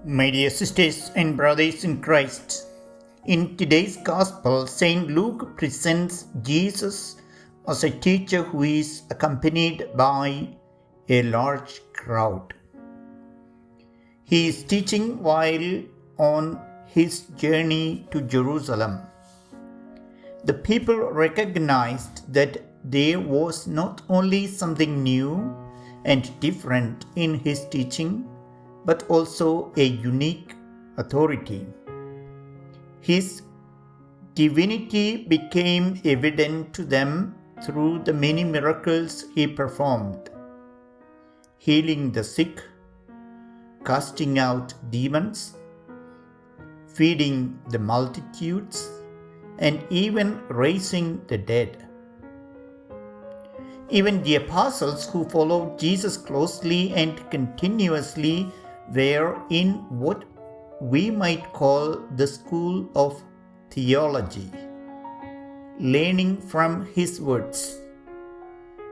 My dear sisters and brothers in Christ, in today's Gospel, St. Luke presents Jesus as a teacher who is accompanied by a large crowd. He is teaching while on his journey to Jerusalem. The people recognized that there was not only something new and different in his teaching, but also a unique authority. His divinity became evident to them through the many miracles he performed, healing the sick, casting out demons, feeding the multitudes, and even raising the dead. Even the apostles who followed Jesus closely and continuously were in what we might call the school of theology, learning from his words,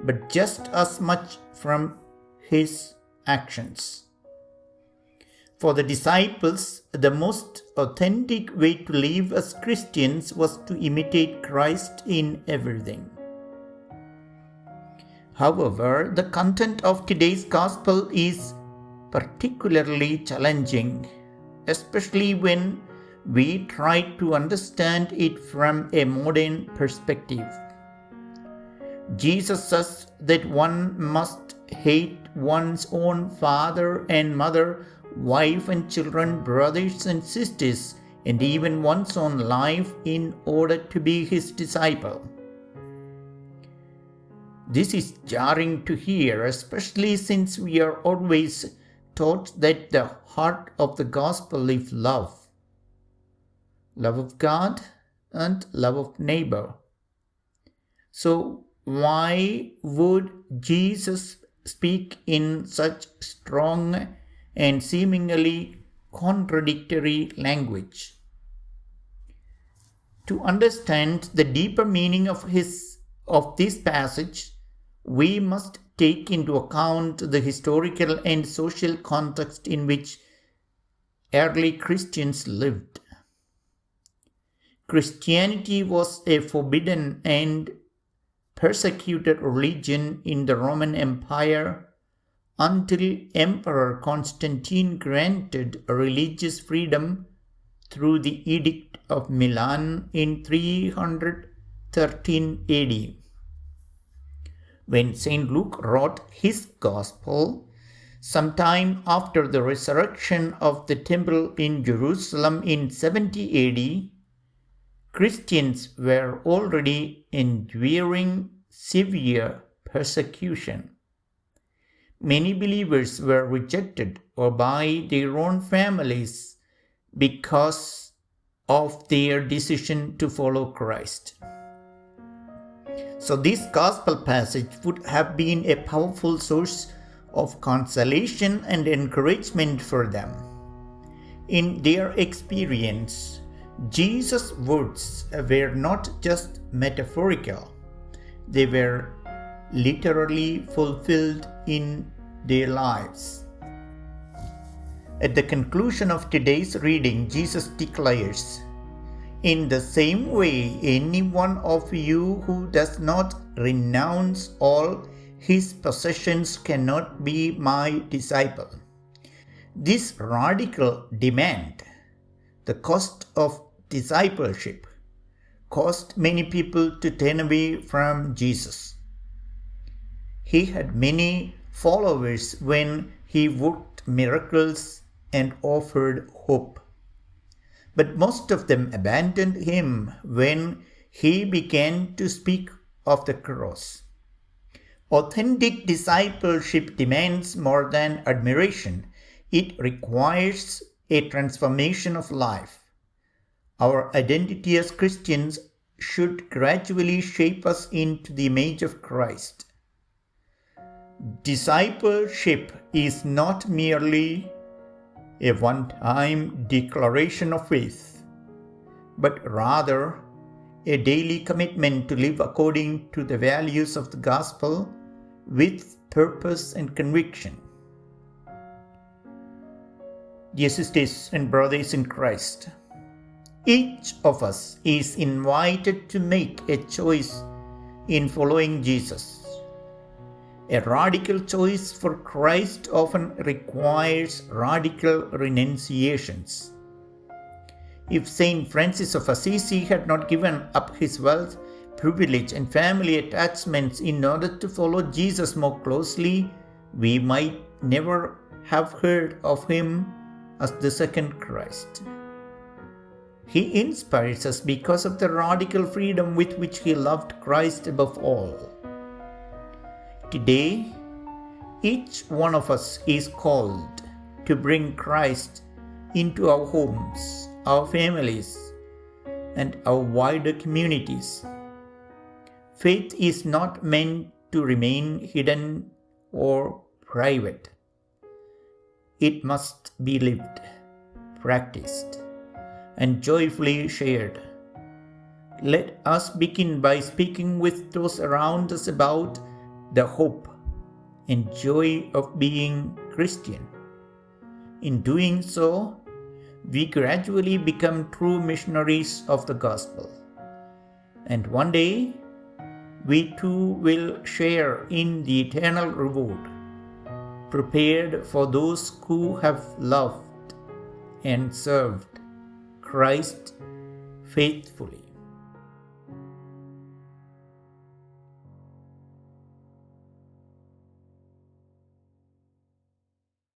but just as much from his actions. For the disciples, the most authentic way to live as Christians was to imitate Christ in everything. However, the content of today's Gospel is particularly challenging, especially when we try to understand it from a modern perspective. Jesus says that one must hate one's own father and mother, wife and children, brothers and sisters, and even one's own life in order to be his disciple. This is jarring to hear, especially since we are always taught that the heart of the gospel is love of God and love of neighbor. So why would Jesus speak in such strong and seemingly contradictory language? To understand the deeper meaning of this passage, we must take into account the historical and social context in which early Christians lived. Christianity was a forbidden and persecuted religion in the Roman Empire until Emperor Constantine granted religious freedom through the Edict of Milan in 313 AD. When St. Luke wrote his Gospel, sometime after the resurrection of the temple in Jerusalem in 70 AD, Christians were already enduring severe persecution. Many believers were rejected or by their own families because of their decision to follow Christ. So this gospel passage would have been a powerful source of consolation and encouragement for them. In their experience, Jesus' words were not just metaphorical, they were literally fulfilled in their lives. At the conclusion of today's reading, Jesus declares, "In the same way, any one of you who does not renounce all his possessions cannot be my disciple." This radical demand, the cost of discipleship, caused many people to turn away from Jesus. He had many followers when he worked miracles and offered hope. But most of them abandoned him when he began to speak of the cross. Authentic discipleship demands more than admiration. It requires a transformation of life. Our identity as Christians should gradually shape us into the image of Christ. Discipleship is not merely a one-time declaration of faith, but rather a daily commitment to live according to the values of the gospel with purpose and conviction. Dear sisters and brothers in Christ, each of us is invited to make a choice in following Jesus. A radical choice for Christ often requires radical renunciations. If Saint Francis of Assisi had not given up his wealth, privilege, and family attachments in order to follow Jesus more closely, we might never have heard of him as the second Christ. He inspires us because of the radical freedom with which he loved Christ above all. Today, each one of us is called to bring Christ into our homes, our families, and our wider communities. Faith is not meant to remain hidden or private. It must be lived, practiced, and joyfully shared. Let us begin by speaking with those around us about the hope and joy of being Christian. In doing so, we gradually become true missionaries of the gospel. And one day, we too will share in the eternal reward prepared for those who have loved and served Christ faithfully.